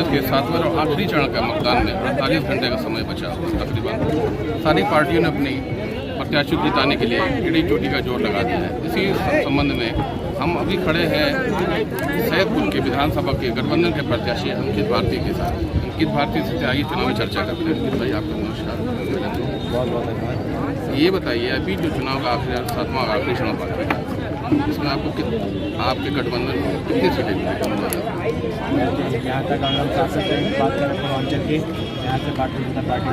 कांग्रेस के 7वें और आखिरी चरण का मतदान में 48 घंटे का समय बचा तकरीबन। सारी पार्टियों ने अपनी प्रत्याशी को जिताने के लिए एड़ी चोटी का जोर लगा दिया है। इसी संबंध में हम अभी खड़े हैं सैदपुर के विधानसभा के गठबंधन के प्रत्याशी अंकित भारती के साथ। अंकित भारती से आगे चुनावी चर्चा करते हैं। अंकित भाई, आपका नमस्कार। बहुत बहुत धन्यवाद। ये बताइए, अभी जो चुनाव का आखिरी 7वां आखिरी चुनाव बाकी है, इसमें आपको आपके गठबंधन को कितनी सीटें मिली? यहाँ तक अगर हम शासक की बात करें पूर्वांचल की, यहाँ से भारतीय जनता पार्टी का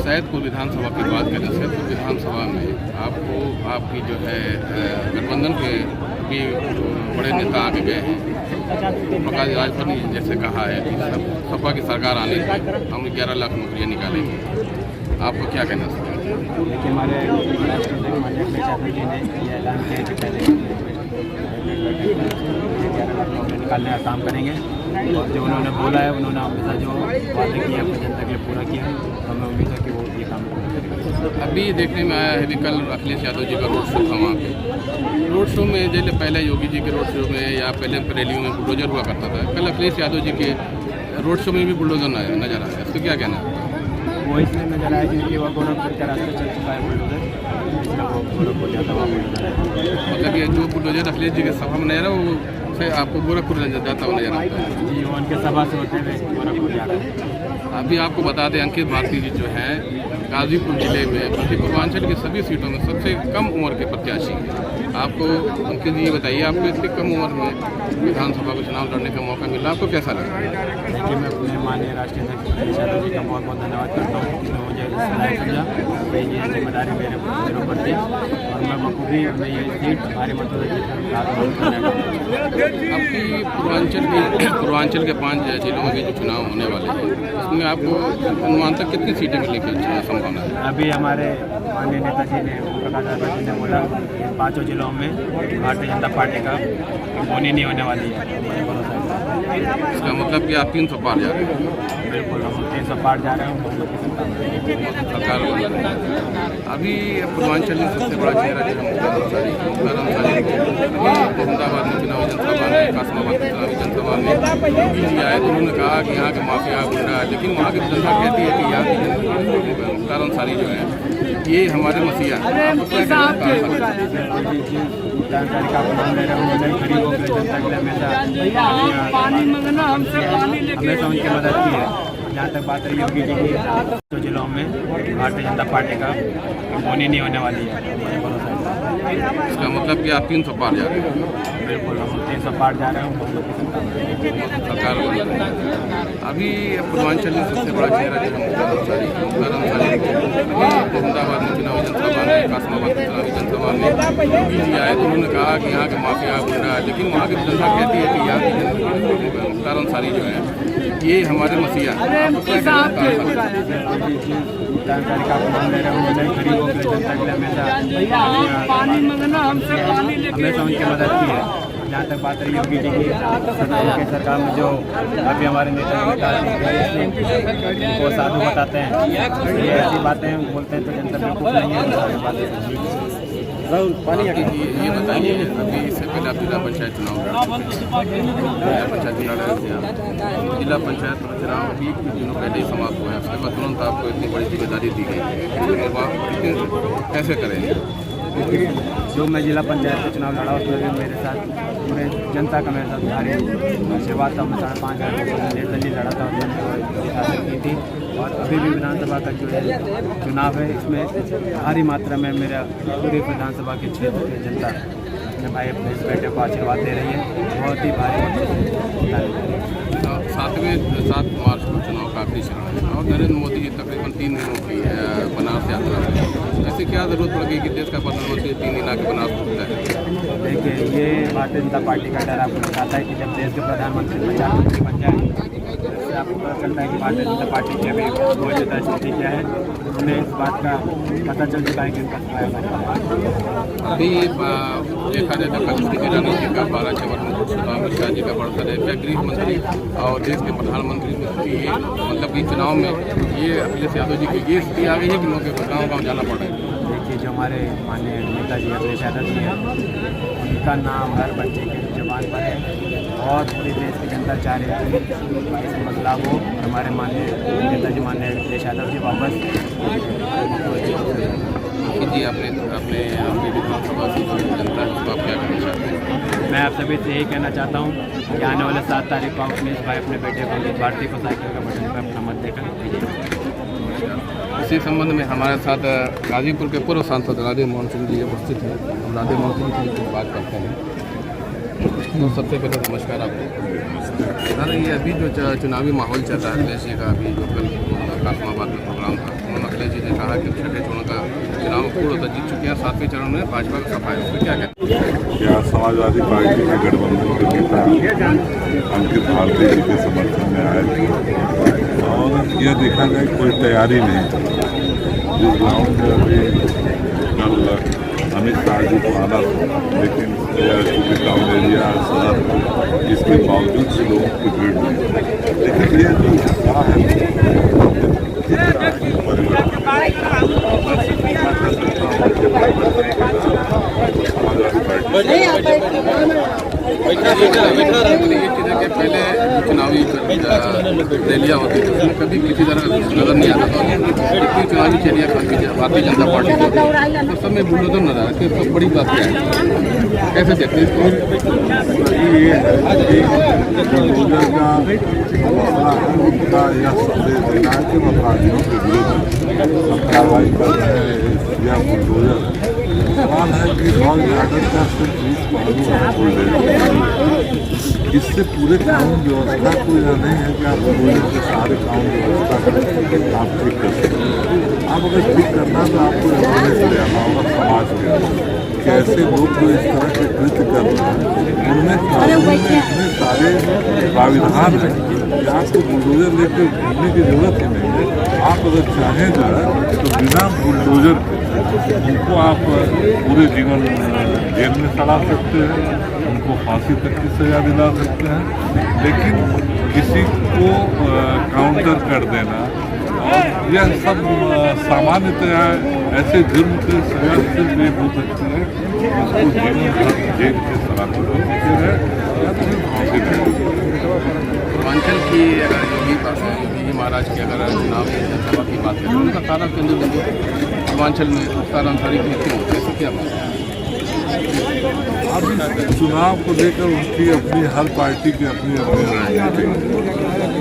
सैदपुर विधानसभा की बात करें, सैदपुर विधानसभा में आपको आपकी जो है गठबंधन के भी बड़े नेता आगे गए हैं। प्रकाश राजभर ने जैसे कहा है कि सपा की सरकार आने की हम 11 लाख नौकरियाँ निकालेंगे। आपको क्या कहना चाहिए? देखिए, हमारे राष्ट्रीय माननीय अखिलेश यादव जी ने ये ऐलान किया कि पहले 11 लाख नौकरी निकालने का काम करेंगे और जो उन्होंने बोला है, उन्होंने हमेशा जो वादे किए अपनी जनता के लिए पूरा किया। हमें उम्मीद है कि वो ये काम करेंगे। अभी देखने में आया है कि कल अखिलेश यादव जी का रोड शो था। वहाँ पे रोड शो में जैसे पहले योगी जी के रोड शो में या पहले रैलियों में बुलडोजर हुआ करता था, कल अखिलेश यादव जी के रोड शो में भी बुलडोजर नजर आया। इसको क्या कहना है? वो इसलिए नजर आया क्योंकि वह गोरखपुर का रास्ता चल चुका है बुलडोजर, इसलिए वो गोरखपुर जाता हुआ बुलडोजर है। मतलब ये जो बुलडोजर अखिलेश जी के सभा में नजर है, वो फिर आपको गोरखपुर जाता हुआ नजर आता है? जी, वो उनके सभा से होते हुए गोरखपुर जा रहे हैं। अभी आपको बता दें, अंकित भारती जी जो है गाजीपुर जिले में बल्कि पूर्वांचल की सभी सीटों में सबसे कम उम्र के प्रत्याशी हैं। आपको अंकित जी बताइए, आपको इतनी कम उम्र में विधानसभा को चुनाव लड़ने का मौका मिला, आपको कैसा लगा? देखिए, मैं अपने माननीय राष्ट्रीय अध्यक्ष अखिलेश यादव जी का बहुत बहुत धन्यवाद करता हूँ कि मुझे इस लायक समझा। तो ये जिम्मेदारी मेरे ऊपर थी और मैं बखूबी मैं ये सीट भारी मतों से आपकी पूर्वांचल के 5 जिलों में भी जो चुनाव होने वाले हैं, उसमें आपको अनुमान तक कितनी सीटें मिलने की संभावना है? अभी हमारे माननीय नेताजी ने प्रकाश राजभर जी ने बोला 5 जिलों में भारतीय जनता पार्टी का होनी नहीं होने वाली है। मुझे भरोसा है। इसका मतलब कि आप 300 पार जा रहे हैं? बिल्कुल, हम 300 पार जा रहे हैं। सरकार अभी पूर्वांचल में सबसे बड़ा चेहरा जो है मुख्तार अंसारी अहमदाबाद में चुनावी जनसभा में, कासमाबाद की चुनावी जनसभा में योगी जी आए तो उन्होंने कहा कि यहाँ के माफिया गुंडा है, लेकिन वहाँ की जनता कहती है कि यहाँ की मुख्तार अंसारी जो है ये हमारे मसीहा हैं। आपको क्या कहना है? जानकारी का नाम ले रहे हैं, गरीबों की जनता के लिए हमेशा उनकी मदद की है। जहाँ तक बात रही योगी जी की, तो जिलों में भारतीय जनता पार्टी का होनी नहीं होने वाली है। मुझे भरोसा है। इसका मतलब कि आप 300 पार जा रहे हैं? बिल्कुल, हम 300 पार जा रहे हैं। सरकार अभी पूर्वांचल में सबसे बड़ा चेहरा जो है मुख्तार अंसारी अहमदाबाद में चुनावी जनसभा में, कासमाबाद की चुनावी जनसभा में योगी जी आए तो उन्होंने कहा कि यहाँ के माफिया गुंडा है, लेकिन वहाँ की जनता कहती है कि यहाँ की मुख्तार अंसारी जो है ये हमारे मसीहा हैं। आपको क्या कहना है? जानकारी का नाम ले रहे हैं, गरीबों की जनता के लिए हमेशा उनकी मदद की है। जहाँ तक बात रही योगी जी की, सरकार में जो अभी हमारे नेता वो साधु बताते हैं, ये ऐसी बातें बोलते हैं तो जनता बिल्कुल नहीं है। ये बताइए, अभी इससे पहले आप जिला पंचायत चुनाव जिला पंचायत चुनाव अभी कुछ दिनों पहले ही समाप्त हुआ है, उसके बाद तुरंत आपको इतनी बड़ी जिम्मेदारी दी गई, कैसे करेंगे? जो मैं जिला पंचायत का चुनाव लड़ा उसमें भी मेरे साथ पूरे जनता का मेरे साथ भारी आशीर्वाद था। मैं 5,500 निर्दलीय लड़ा था, उसमें हासिल की थी। और अभी भी विधानसभा का जो है चुनाव है, इसमें भारी मात्रा में मेरा पूरी विधानसभा के क्षेत्र की जनता अपने भाई अपने इस बेटे को आशीर्वाद दे रही है। बहुत ही भारी 7 मार्च को चुनाव का आखिरी चरण है और नरेंद्र मोदी जी तकरीबन 3 दिनों की बनारस यात्रा है। ऐसे क्या जरूरत पड़ गई कि देश का प्रधानमंत्री 3 दिन आके बनारस पहुँचता है? देखिए, ये भारतीय जनता पार्टी का डर आपको बताता है कि जब देश के प्रधानमंत्री प्रधानमंत्री बन जाए इससे आपको पता चलता है कि भारतीय जनता पार्टी की अभी मौजूदा स्थिति क्या है। उन्हें इस बात का पता चल चुका है कि उनका अभी देखा जाए तो कल स्मृति ईरानी जी का 12 चरण अमित शाह जी का बढ़ता है, क्या गृह मंत्री और देश के प्रधानमंत्री की ये मतलब कि चुनाव में ये अखिलेश यादव जी की ये स्थिति आ गई है कि लोगों को गाँव जाना पड़ रहा है। देखिए, कि जो हमारे माननीय नेताजी अखिलेश यादव जी हैं, उनका नाम हर बच्चे की जुबान पर है और पूरे देश की जनता चाह रही है कि इस बदलाव हो। हमारे माननीय नेताजी माननीय अखिलेश यादव जी वापस जी आपने अपने विधानसभा सीट की जनता को आप क्या कहना चाहते हैं? मैं आप सभी से यही कहना चाहता हूँ कि आने वाले 7 तारीख को अखिलेश भाई अपने बेटे को भारतीय को साइकिल का बटन पर अपना मत देकर। इसी संबंध में हमारे साथ गाजीपुर के पूर्व सांसद राधे मोहन सिंह जी उपस्थित हैं। हम राधे मोहन सिंह की बात करते हैं। तो सबसे पहले नमस्कार आपको। सर ये अभी जो चुनावी माहौल चल रहा है अखिलेश जी का, अभी जो कल कासमाबाद में प्रोग्राम था, उन्होंने अखिलेश जी ने कहा कि छठे चरण का चुनाव पूर्ण होता जीत चुके हैं, 7वें चरण में भाजपा का सफाई हो, क्या कहते हैं? क्या समाजवादी पार्टी के गठबंधन के नेता अंकित भारती जी के समर्थन में आए थे और यह देखा गया कोई तैयारी नहीं थी। जिस ग्राउंड में अभी कल अमित शाह जी को आना था, लेकिन चूँकि टाउन एरिया शहर, इसके बावजूद से लोगों की भीड़ नहीं। लेकिन ये जो उत्साह है पहले चुनावी रैलियाँ होती थी, उसमें कभी किसी तरह नजर नहीं आता था। इतनी चुनावी रैलियाँ भारतीय जनता पार्टी की तो सब में बुलडोजर नजर आता है। तो बड़ी बात क्या है, कैसे देखते हैं इसको? ये है कि बुलडोजर का यह संदेश देना है कि अपराधियों के विरुद्ध कार्रवाई कर रहे हैं या बुलडोजर। सवाल है कि लॉ एंड ऑर्डर का सिर्फ 20 पहलू छोड़ देते। इससे पूरे कानून व्यवस्था को यह नहीं है कि आप बुलडोजर के सारे कानून व्यवस्था को आप ठीक कर सकते। आप अगर ठीक करना तो आपको अवेयरनेस ले आना होगा समाज के अंदर कि ऐसे लोग जो इस तरह के कृत्य कर रहे हैं उनमें कानून में इतने सारे प्राविधान हैं कि आपको बुलडोजर लेकर घूमने की जरूरत ही नहीं है। आप अगर चाहें जो है तो बिना बुलडोजर के उनको आप पूरे जीवन जेल में सड़ा सकते हैं, उनको फांसी तक की सजा दिला सकते हैं। लेकिन किसी को काउंटर कर देना और यह सब सामान्यतया ऐसे जुर्म की सजा सिर्फ ये हो सकती है उसको जीवन भर जेल के सलाखों में है या तो फिर फांसी देना। पूर्वांचल की योगी महाराज की अगर चुनाव जनसभा की बात करें, उनका सारा केंद्र बिंदु पूर्वांचल में सारा अंतरिक में क्यों होता है, क्या बात है? अब चुनाव को लेकर उनकी अपनी हर पार्टी की अपनी अपनी रणनीति है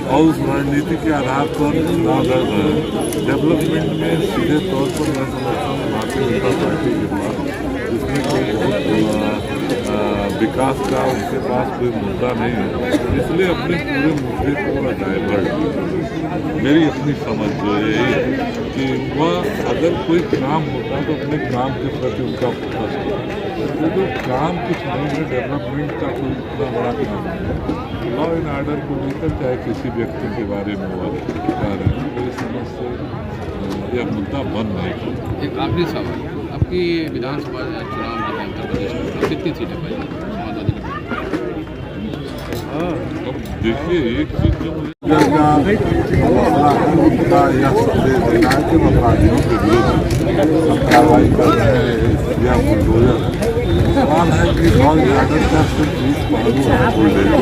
और उस रणनीति के आधार पर चुनाव लड़ रहे हैं। डेवलपमेंट में सीधे तौर पर मैं समझता हूँ भारतीय जनता पार्टी के पास इसमें कोई बहुत विकास का उनके पास कोई मुद्दा नहीं है, इसलिए अपने पूरे मुद्दे को डाइवर्ट। मेरी अपनी समझ जो यही है कि वह अगर कोई काम होता तो अपने काम के प्रति उनका फोकस होता। तो काम कुछ नहीं है, डेवलपमेंट का कोई इतना बड़ा काम नहीं है। लॉ एंड ऑर्डर को लेकर चाहे किसी व्यक्ति के बारे में वो कह रहे हैं, मेरी समझ से यह मुद्दा बंद नहीं होता। एक आखिरी सवाल, आपकी विधानसभा चुनाव जो है उत्तर प्रदेश में कितनी सीटें पाई समाजवादी? अब देखिए एक चीज का यह संदेश देना है कि अपराधियों के विरुद्ध कार्रवाई कर रहे हैं या बुलडोजर। सवाल है कि लॉ एंड ऑर्डर का सिर्फ 20 पहलू छोड़ देते।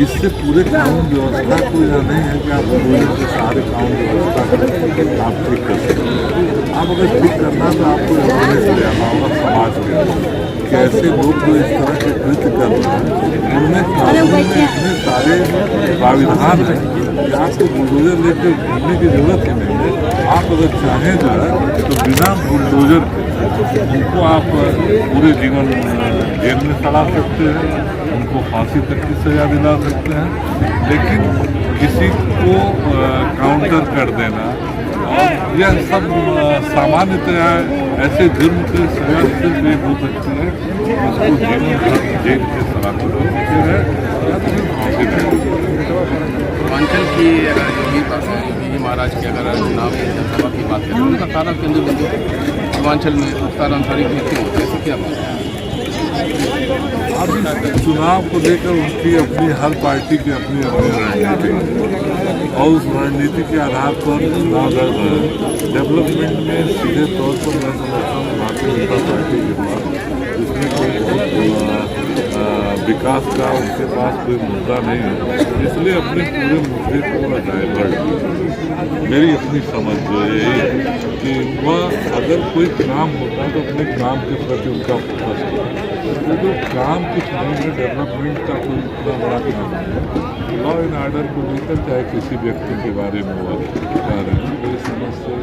इससे पूरे कानून व्यवस्था को यह नहीं है कि आप बुलडोजर के सारे कानून व्यवस्था को आप ठीक कर सकते। आप अगर ठीक करना तो आपको अवेयरनेस ले आना होगा समाज के अंदर कि ऐसे लोग जो इस तरह के कृत्य कर रहे हैं उनमें कानून में इतने सारे प्राविधान हैं कि आपको बुलडोजर लेकर घूमने की जरूरत ही नहीं है। आप अगर चाहें जो है तो बिना बुलडोजर के उनको आप पूरे जीवन जेल में सड़ा सकते हैं, उनको फांसी तक की सजा दिला सकते हैं। लेकिन किसी को काउंटर कर देना और यह सब सामान्यतया ऐसे जुर्म की सजा सिर्फ ये हो सकती है उसको जीवन भर जेल के सलाखों में है या तो फिर फांसी देना। पूर्वांचल की योगी महाराज की अगर चुनाव जनसभा की बात करें, उनका सारा केंद्र बिंदु पूर्वांचल में सारा अंतरिक में क्यों होता है, क्या बात है? अब इस चुनाव को लेकर उनकी अपनी हर पार्टी की अपनी अपनी रणनीति है और उस रणनीति के आधार पर चुनाव लड़ रहे हैं। डेवलपमेंट में सीधे तौर पर मैं समझता हूँ भारतीय जनता पार्टी के पास इसमें कोई बहुत विकास का उनके पास कोई मुद्दा नहीं है, इसलिए अपने पूरे मुद्दे को डाइवर्ट मेरी अपनी समझ जो यही है कि वह अगर कोई काम होता है तो अपने काम के प्रति उनका फोकस होता है। तो काम कुछ नहीं है, डेवलपमेंट का कोई इतना बड़ा काम नहीं है। लॉ एंड ऑर्डर को लेकर चाहे किसी व्यक्ति के बारे में वो कह रहे हैं, कोई समझ से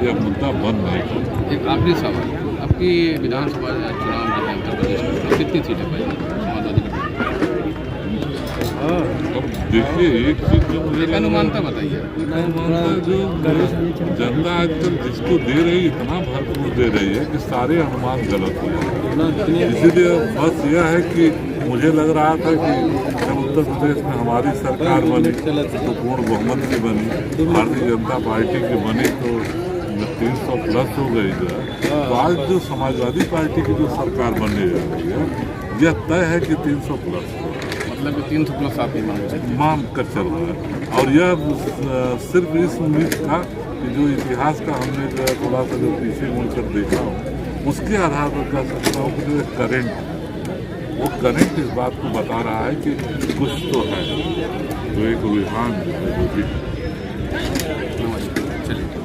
यह मुद्दा बंद नहीं होता। एक आखिरी सवाल, आपकी विधानसभा चुनाव जो है उत्तर प्रदेश में तो कितनी सीटें पाई समाजवादी अब देखिए एक चीज जो मुझे एक अनुमानता बताइए। जो जनता आजकल जिसको दे रही इतना भरपूर दे रही है कि सारे अनुमान गलत हो जाए। इसीलिए बस यह है कि मुझे लग रहा था कि जब उत्तर प्रदेश में हमारी सरकार बनी तो पूर्ण बहुमत की बनी, भारतीय जनता पार्टी की बनी तो 300 प्लस हो गई जो है। तो आज जो समाजवादी पार्टी की जो सरकार बनने जा रही है यह तय है कि 300 प्लस, मतलब 300 प्लस आप मान कर चल रहा है। और यह सिर्फ इस उम्मीद था कि जो इतिहास का हमने जो है थोड़ा सा जो पीछे मुड़कर देखा हो उसके आधार पर कह सकता हूँ कि जो करंट वो करंट इस बात को बता रहा है कि कुछ तो है, जो एक रुझान जो भी चलिए।